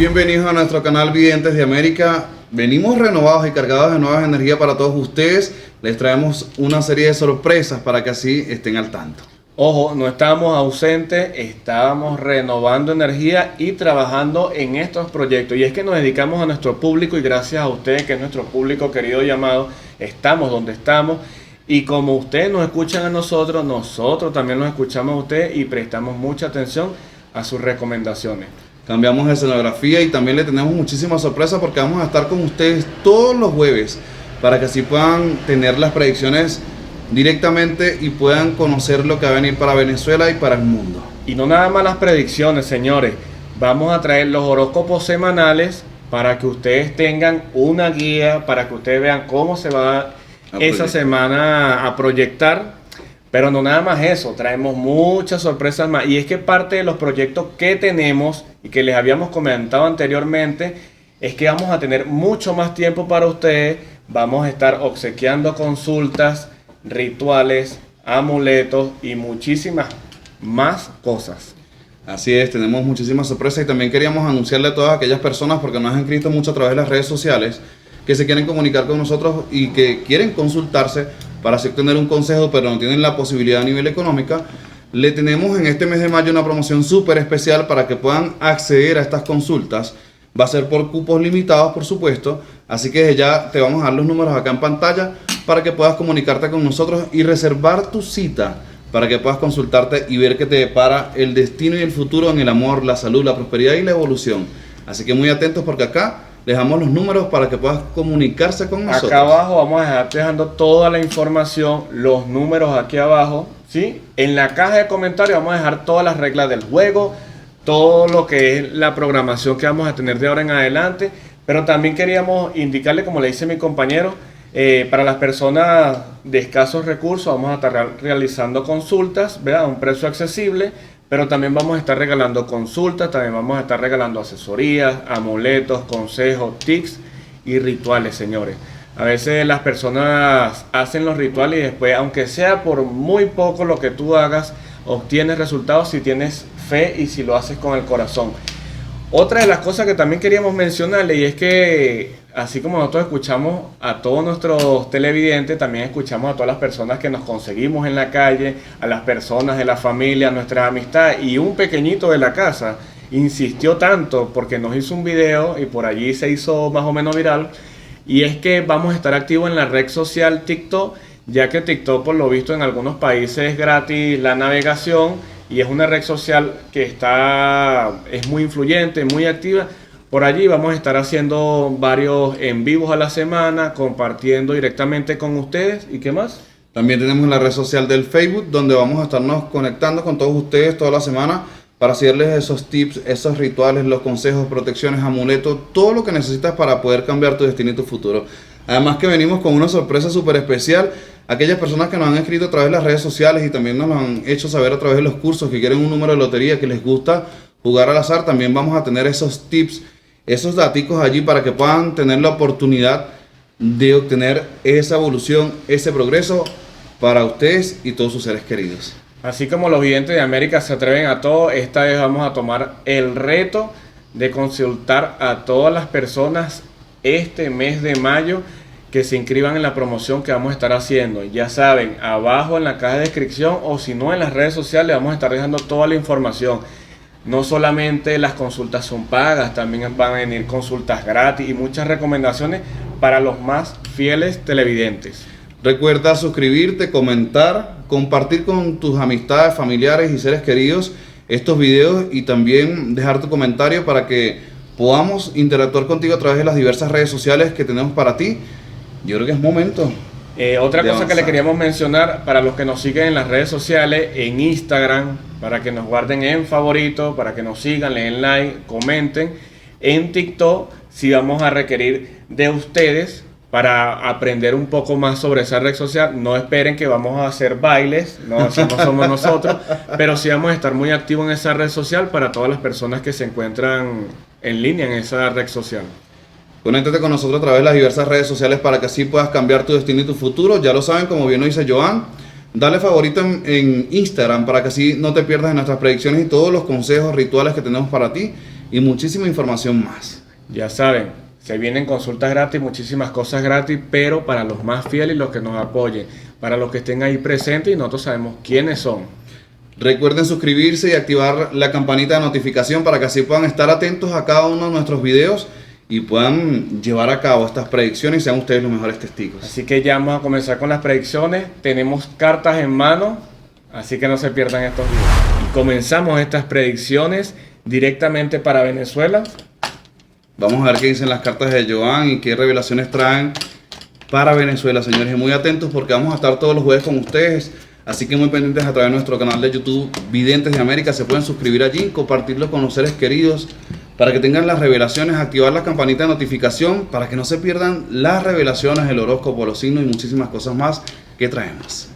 Bienvenidos a nuestro canal Videntes de América. Venimos renovados y cargados de nuevas energías para todos ustedes. Les traemos una serie de sorpresas para que así estén al tanto. Ojo, no estábamos ausentes, estábamos renovando energía y trabajando en estos proyectos. Y es que nos dedicamos a nuestro público y gracias a ustedes, que es nuestro público querido y amado, estamos donde estamos. Y como ustedes nos escuchan a nosotros, nosotros también los escuchamos a ustedes y prestamos mucha atención a sus recomendaciones. Cambiamos de escenografía y también le tenemos muchísimas sorpresas porque vamos a estar con ustedes todos los jueves para que así puedan tener las predicciones directamente y puedan conocer lo que va a venir para Venezuela y para el mundo. Y no nada más las predicciones, señores. Vamos a traer los horóscopos semanales para que ustedes tengan una guía, para que ustedes vean cómo se va esa semana a proyectar. Pero no nada más eso, traemos muchas sorpresas más. Y es que parte de los proyectos que tenemos y que les habíamos comentado anteriormente es que vamos a tener mucho más tiempo para ustedes. Vamos a estar obsequiando consultas, rituales, amuletos y muchísimas más cosas. Así es, tenemos muchísimas sorpresas y también queríamos anunciarle a todas aquellas personas, porque nos han escrito mucho a través de las redes sociales, que se quieren comunicar con nosotros y que quieren consultarse para así obtener un consejo, pero no tienen la posibilidad a nivel económica. Le tenemos en este mes de mayo una promoción súper especial para que puedan acceder a estas consultas. Va a ser por cupos limitados, por supuesto, así que ya te vamos a dar los números acá en pantalla para que puedas comunicarte con nosotros y reservar tu cita para que puedas consultarte y ver qué te depara el destino y el futuro en el amor, la salud, la prosperidad y la evolución. Así que muy atentos porque acá les damos los números para que puedas comunicarse con nosotros. Acá abajo vamos a estar dejando toda la información, los números aquí abajo, ¿sí? En la caja de comentarios vamos a dejar todas las reglas del juego, todo lo que es la programación que vamos a tener de ahora en adelante. Pero también queríamos indicarle, como le dice mi compañero, para las personas de escasos recursos vamos a estar realizando consultas, ¿verdad? A un precio accesible. Pero también vamos a estar regalando consultas, también vamos a estar regalando asesorías, amuletos, consejos, tips y rituales, señores. A veces las personas hacen los rituales y después, aunque sea por muy poco lo que tú hagas, obtienes resultados si tienes fe y si lo haces con el corazón. Otra de las cosas que también queríamos mencionarle, y es que así como nosotros escuchamos a todos nuestros televidentes, también escuchamos a todas las personas que nos conseguimos en la calle, a las personas de la familia, a nuestra amistad, y un pequeñito de la casa insistió tanto porque nos hizo un video y por allí se hizo más o menos viral, y es que vamos a estar activos en la red social TikTok, ya que TikTok, por lo visto, en algunos países es gratis la navegación y es una red social que es muy influyente, muy activa. Por allí vamos a estar haciendo varios en vivos a la semana, compartiendo directamente con ustedes. ¿Y qué más? También tenemos la red social del Facebook, donde vamos a estarnos conectando con todos ustedes toda la semana para hacerles esos tips, esos rituales, los consejos, protecciones, amuletos, todo lo que necesitas para poder cambiar tu destino y tu futuro. Además que venimos con una sorpresa súper especial. Aquellas personas que nos han escrito a través de las redes sociales y también nos lo han hecho saber a través de los cursos, que quieren un número de lotería, que les gusta jugar al azar, también vamos a tener esos tips, esos daticos allí para que puedan tener la oportunidad de obtener esa evolución, ese progreso para ustedes y todos sus seres queridos. Así como los videntes de América se atreven a todo, esta vez vamos a tomar el reto de consultar a todas las personas este mes de mayo que se inscriban en la promoción que vamos a estar haciendo. Ya saben, abajo en la caja de descripción o si no en las redes sociales vamos a estar dejando toda la información. No solamente las consultas son pagas, también van a venir consultas gratis y muchas recomendaciones para los más fieles televidentes. Recuerda suscribirte, comentar, compartir con tus amistades, familiares y seres queridos estos videos y también dejar tu comentario para que podamos interactuar contigo a través de las diversas redes sociales que tenemos para ti. Yo creo que es momento. Otra cosa que le queríamos mencionar para los que nos siguen en las redes sociales, en Instagram, para que nos guarden en favorito, para que nos sigan, le den like, comenten. En TikTok sí vamos a requerir de ustedes para aprender un poco más sobre esa red social. No esperen que vamos a hacer bailes, no, eso no somos nosotros, pero sí vamos a estar muy activos en esa red social para todas las personas que se encuentran en línea en esa red social. Conéctate con nosotros a través de las diversas redes sociales para que así puedas cambiar tu destino y tu futuro. Ya lo saben, como bien lo dice Joan, dale favorito en Instagram para que así no te pierdas en nuestras predicciones y todos los consejos, rituales que tenemos para ti. y muchísima información más. Ya saben, se vienen consultas gratis, muchísimas cosas gratis, pero para los más fieles y los que nos apoyen, para los que estén ahí presentes y nosotros sabemos quiénes son. Recuerden suscribirse y activar la campanita de notificación para que así puedan estar atentos a cada uno de nuestros videos y puedan llevar a cabo estas predicciones y sean ustedes los mejores testigos. Así que ya vamos a comenzar con las predicciones. Tenemos cartas en mano, así que no se pierdan estos videos. Y comenzamos estas predicciones directamente para Venezuela. Vamos a ver qué dicen las cartas de Joan y qué revelaciones traen para Venezuela, señores. Y muy atentos porque vamos a estar todos los jueves con ustedes. Así que muy pendientes a través de nuestro canal de YouTube Videntes de América. Se pueden suscribir allí, compartirlo con los seres queridos para que tengan las revelaciones, activar la campanita de notificación para que no se pierdan las revelaciones, el horóscopo, los signos y muchísimas cosas más que traemos.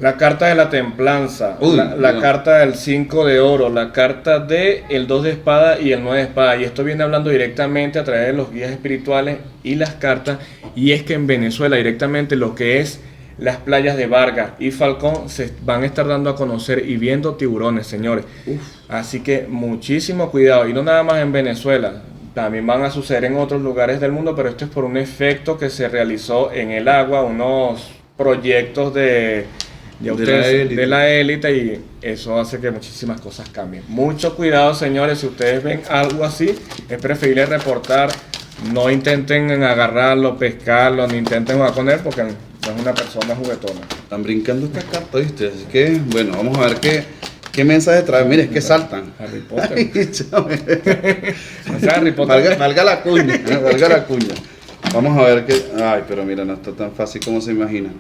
La carta de la templanza, la carta del 5 de oro, la carta de el 2 de espada y el 9 de espada. Y esto viene hablando directamente a través de los guías espirituales y las cartas. Y es que en Venezuela directamente lo que es las playas de Vargas y Falcón se van a estar dando a conocer y viendo tiburones, señores. Así que muchísimo cuidado. Y no nada más en Venezuela, también van a suceder en otros lugares del mundo, pero esto es por un efecto que se realizó en el agua, unos proyectos de la élite, y eso hace que muchísimas cosas cambien. Mucho cuidado, señores, si ustedes ven algo así, es preferible reportar. No intenten agarrarlo, pescarlo, ni intenten jugar con él porque no es una persona juguetona. Están brincando estas cartas, ¿viste? Así que, bueno, vamos a ver qué mensaje trae. Mire, es que saltan. Harry Potter. Ay, O sea, Harry Potter. valga la cuña, valga la cuña. Vamos a ver qué... Ay, pero mira, no está tan fácil como se imaginan.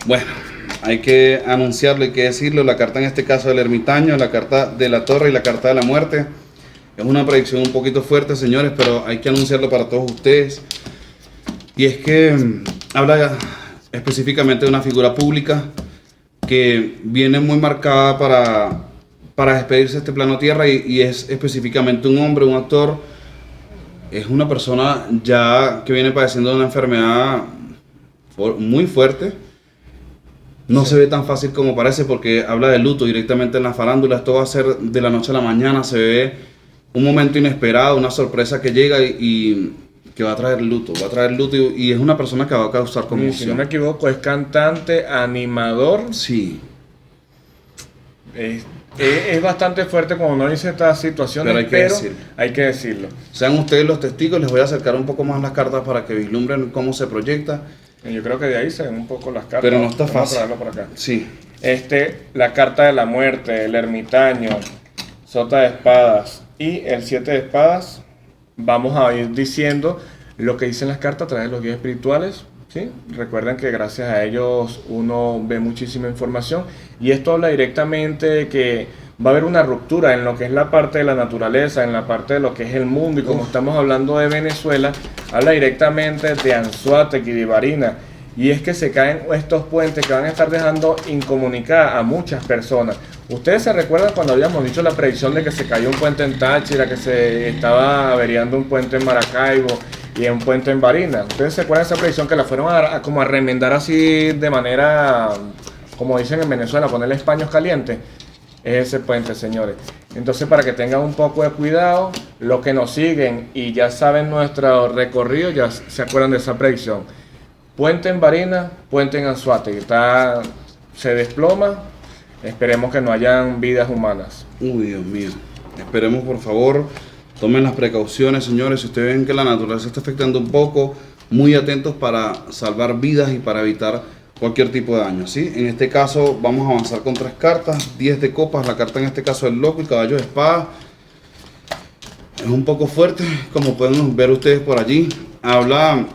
Bueno, hay que anunciarlo, hay que decirlo. La carta en este caso del ermitaño, la carta de la torre y la carta de la muerte. Es una predicción un poquito fuerte, señores, pero hay que anunciarlo para todos ustedes. Y es que habla específicamente de una figura pública que viene muy marcada para despedirse de este plano tierra y es específicamente un hombre, un actor. Es una persona ya que viene padeciendo de una enfermedad muy fuerte. No se ve tan fácil como parece porque habla de luto directamente en la farándula. Esto va a ser de la noche a la mañana. Se ve un momento inesperado, una sorpresa que llega y que va a traer luto. Y es una persona que va a causar conmoción. Si no me equivoco, es cantante, animador. Sí. Es bastante fuerte cuando no dice estas situaciones, pero hay que decirlo. Sean ustedes los testigos. Les voy a acercar un poco más las cartas para que vislumbren cómo se proyecta. Yo creo que de ahí se ven un poco las cartas. Pero no está fácil. Vamos a traerlo por acá. Sí. La carta de la muerte, el ermitaño, sota de espadas y el 7 de espadas. Vamos a ir diciendo lo que dicen las cartas a través de los guías espirituales, ¿sí? Recuerden que gracias a ellos uno ve muchísima información y esto habla directamente de que va a haber una ruptura en lo que es la parte de la naturaleza, en la parte de lo que es el mundo, y como estamos hablando de Venezuela, habla directamente de Anzoátegui y de Barinas. Y es que se caen estos puentes que van a estar dejando incomunicada a muchas personas. Ustedes se recuerdan cuando habíamos dicho la predicción de que se cayó un puente en Táchira, que se estaba averiando un puente en Maracaibo y un puente en Barinas. Ustedes se acuerdan de esa predicción que la fueron como a remendar así de manera, como dicen en Venezuela, ponerle paños calientes. Es ese puente, señores. Entonces, para que tengan un poco de cuidado, los que nos siguen y ya saben nuestro recorrido, ya se acuerdan de esa predicción. Puente en Barinas, puente en Anzoátegui. Se desploma. Esperemos que no hayan vidas humanas. Uy, Dios mío. Esperemos, por favor, tomen las precauciones, señores. Si ustedes ven que la naturaleza está afectando un poco, muy atentos para salvar vidas y para evitar cualquier tipo de daño, ¿sí? En este caso vamos a avanzar con 3 cartas, 10 de copas, la carta en este caso del loco y caballo de espada. Es un poco fuerte, como pueden ver ustedes por allí. Habla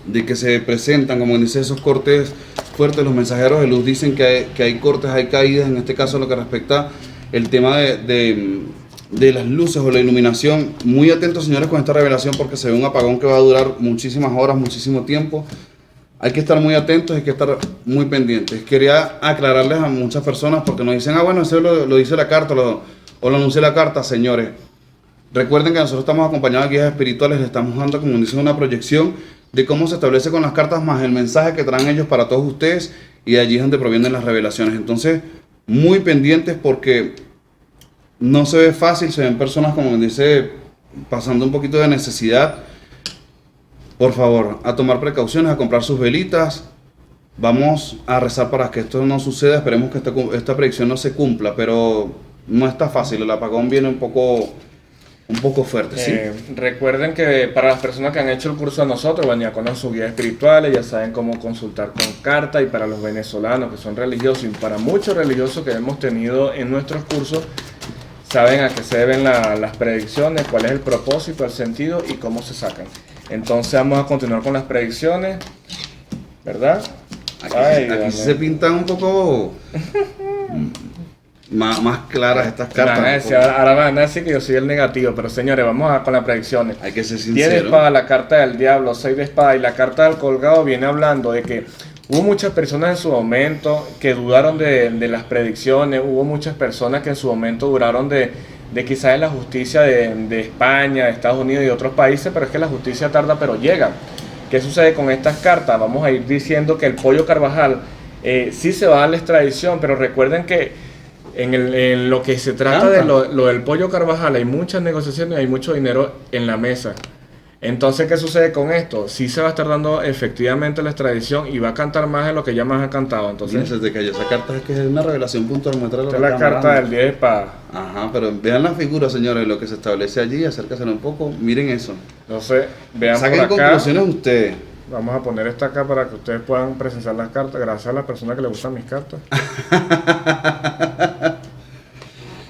de que se presentan, como dice, esos cortes fuertes. Los mensajeros de luz dicen que hay cortes, hay caídas, en este caso lo que respecta el tema de las luces o la iluminación. Muy atentos, señores, con esta revelación porque se ve un apagón que va a durar muchísimas horas, muchísimo tiempo. Hay que estar muy atentos, hay que estar muy pendientes. Quería aclararles a muchas personas porque nos dicen, bueno, eso lo dice la carta o lo anuncia la carta, señores. Recuerden que nosotros estamos acompañados de guías espirituales, les estamos dando, como dicen, una proyección de cómo se establece con las cartas más el mensaje que traen ellos para todos ustedes, y de allí es donde provienen las revelaciones. Entonces, muy pendientes porque no se ve fácil, se ven personas, como dice, pasando un poquito de necesidad. Por favor, a tomar precauciones, a comprar sus velitas. Vamos a rezar para que esto no suceda. Esperemos que esta predicción no se cumpla, pero no está fácil. El apagón viene un poco fuerte, ¿sí? Recuerden que para las personas que han hecho el curso de nosotros, bueno, ya conocen sus guías espirituales, ya saben cómo consultar con carta, y para los venezolanos que son religiosos y para muchos religiosos que hemos tenido en nuestros cursos, saben a qué se deben las predicciones, cuál es el propósito, el sentido y cómo se sacan. Entonces vamos a continuar con las predicciones, ¿verdad? Aquí se pintan un poco más claras estas cartas. Ahora van a decir que yo soy el negativo, pero señores, vamos con las predicciones. Hay que ser 10 de sincero. espada, la carta del diablo, 6 de espada, y la carta del colgado viene hablando de que hubo muchas personas en su momento que dudaron de las predicciones, hubo muchas personas que en su momento duraron de quizás de la justicia de España, de Estados Unidos y de otros países, pero es que la justicia tarda pero llega. ¿Qué sucede con estas cartas? Vamos a ir diciendo que el Pollo Carvajal sí se va a dar la extradición, pero recuerden que en lo que se trata de lo del Pollo Carvajal hay muchas negociaciones, hay mucho dinero en la mesa. Entonces, ¿qué sucede con esto? Sí se va a estar dando efectivamente la extradición y va a cantar más de lo que ya más ha cantado. Entonces, se te cayó esa carta, es que es una revelación puntual. Esta es la carta del 10 de espada. Ajá, pero vean la figura, señores, lo que se establece allí, acérquense un poco, miren eso. Entonces, vean Saquen por acá. conclusiones ustedes. Vamos a poner esta acá para que ustedes puedan presenciar las cartas, gracias a las personas que les gustan mis cartas.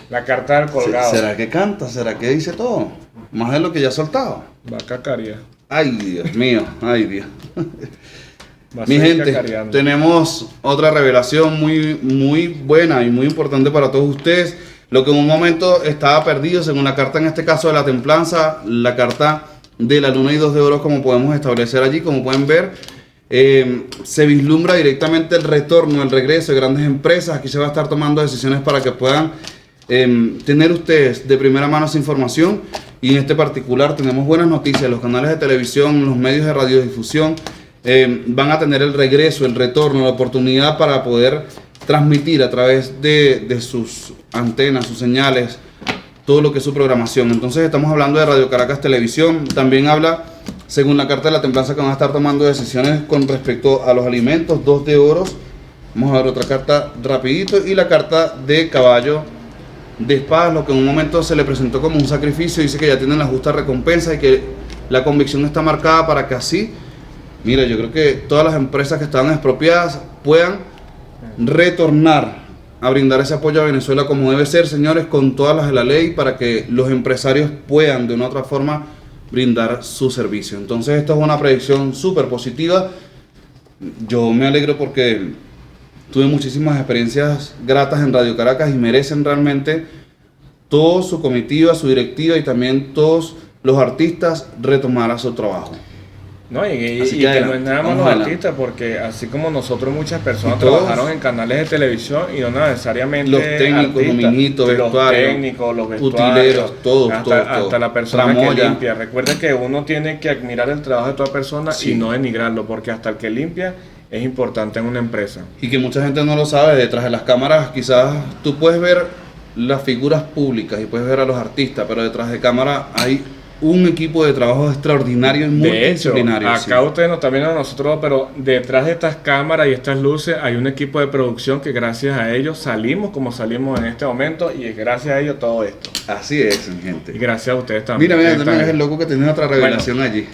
La carta del colgado. ¿Será que canta? ¿Será que dice todo? Más de lo que ya ha soltado. Va a cacarear. Ay, Dios mío, ay, Dios. Va a Mi seguir gente, cacareando. tenemos otra revelación muy buena y muy importante para todos ustedes. Lo que en un momento estaba perdido, según la carta en este caso de la templanza, la carta de la luna y 2 de oro, como podemos establecer allí, como pueden ver, se vislumbra directamente el retorno, el regreso de grandes empresas. Aquí se va a estar tomando decisiones para que puedan tener ustedes de primera mano esa información. Y en este particular tenemos buenas noticias. Los canales de televisión, los medios de radiodifusión van a tener el regreso, el retorno, la oportunidad para poder transmitir a través de sus antenas, sus señales, todo lo que es su programación. Entonces estamos hablando de Radio Caracas Televisión. También habla, según la carta de la templanza, que van a estar tomando decisiones con respecto a los alimentos. 2 de oros. Vamos a ver otra carta rapidito. Y la carta de caballo de espadas, lo que en un momento se le presentó como un sacrificio. Dice que ya tienen la justa recompensa y que la convicción está marcada para que así, mira, yo creo que todas las empresas que estaban expropiadas puedan retornar a brindar ese apoyo a Venezuela como debe ser, señores, con todas las de la ley, para que los empresarios puedan de una u otra forma brindar su servicio. Entonces esta es una predicción súper positiva. Yo me alegro porque tuve muchísimas experiencias gratas en Radio Caracas y merecen realmente toda su comitiva, su directiva y también todos los artistas retomar a su trabajo. No, y Así que que no es nada más vamos los adelante. artistas, porque así como nosotros, muchas personas Y todos, trabajaron en canales de televisión y no necesariamente los técnicos, los minitos, los vestuario, técnicos, los vestuarios, utileros, todos, hasta la persona que tramoya. limpia. Recuerden que uno tiene que admirar el trabajo de toda persona Sí. y no denigrarlo, porque hasta el que limpia es importante en una empresa. Y que mucha gente no lo sabe, detrás de las cámaras quizás tú puedes ver las figuras públicas y puedes ver a los artistas, pero detrás de cámara hay un equipo de trabajo extraordinario y De hecho, multidisciplinario. acá ustedes nos están viendo a nosotros, pero detrás de estas cámaras y estas luces hay un equipo de producción que gracias a ellos salimos como salimos en este momento, y es gracias a ellos todo esto. Así es, mi gente. Y gracias a ustedes también. Mira, tú no eres el loco que tiene otra revelación Bueno, allí.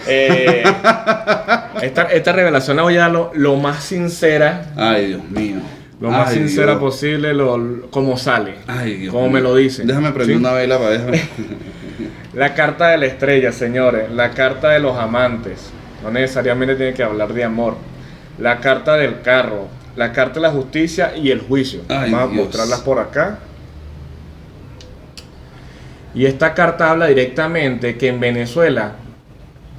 Esta revelación la voy a dar lo más sincera, Ay, Dios mío. lo más Ay, sincera Dios. posible, como sale, Ay, Dios como mío. me lo dicen. Déjame prender ¿sí? una vela para déjame. La carta de la estrella, señores. La carta de los amantes. No necesariamente tiene que hablar de amor. La carta del carro. La carta de la justicia y el juicio. Ay, Vamos a Dios. mostrarlas por acá. Y esta carta habla directamente que en Venezuela,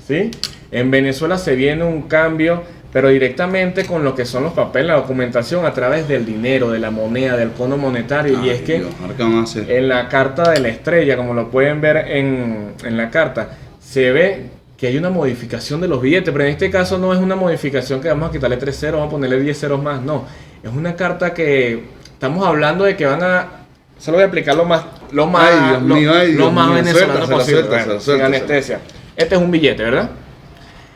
¿sí? En Venezuela se viene un cambio, pero directamente con lo que son los papeles, la documentación, a través del dinero, de la moneda, del cono monetario. Y Ay, es que Dios, ahora qué van a hacer. en la carta de la estrella, como lo pueden ver en la carta, se ve que hay una modificación de los billetes, pero en este caso no es una modificación que vamos a quitarle 3 ceros, vamos a ponerle 10 ceros más, no. Es una carta que estamos hablando de que van a... Se lo voy a explicar lo más lo más, Ay, Dios mío, ay, lo Dios más mío, venezolano suéltasela, posible, suéltasela, bueno, sin suéltasela. anestesia. Este es un billete, ¿verdad?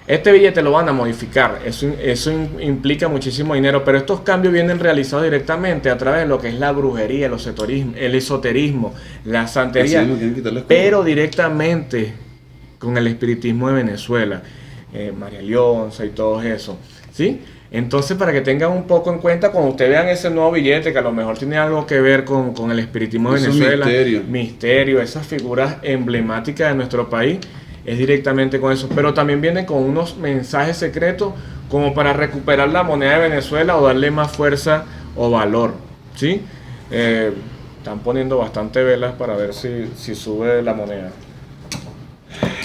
Este billete lo van a modificar, eso implica muchísimo dinero, pero estos cambios vienen realizados directamente a través de lo que es la brujería, el esoterismo, la santería, Así mismo, quieren quitarle escudo. pero directamente con el espiritismo de Venezuela, María Leonza y todo eso, ¿sí? Entonces, para que tengan un poco en cuenta, cuando ustedes vean ese nuevo billete, que a lo mejor tiene algo que ver con el espiritismo de Esos Venezuela, misterios. esas figuras emblemáticas de nuestro país, es directamente con eso. Pero también vienen con unos mensajes secretos como para recuperar la moneda de Venezuela o darle más fuerza o valor, ¿sí? Están poniendo bastante velas para ver si sube la moneda.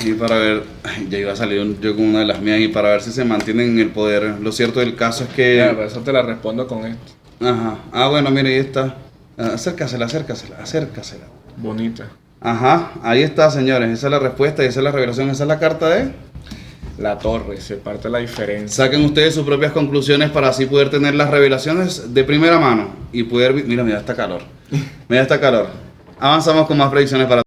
Y para ver, ay, ya iba a salir yo con una de las mías y para ver si se mantienen en el poder. Lo cierto del caso es que... Ya, por eso te la respondo con esto. Ajá. Ah, bueno, mire, ahí está. Acércasela. Bonita. Ajá, ahí está, señores. Esa es la respuesta y esa es la revelación. Esa es la carta de... La torre, se parte la diferencia. Saquen ustedes sus propias conclusiones para así poder tener las revelaciones de primera mano y poder... Mira, está calor. Mira, está calor. Avanzamos con más predicciones para...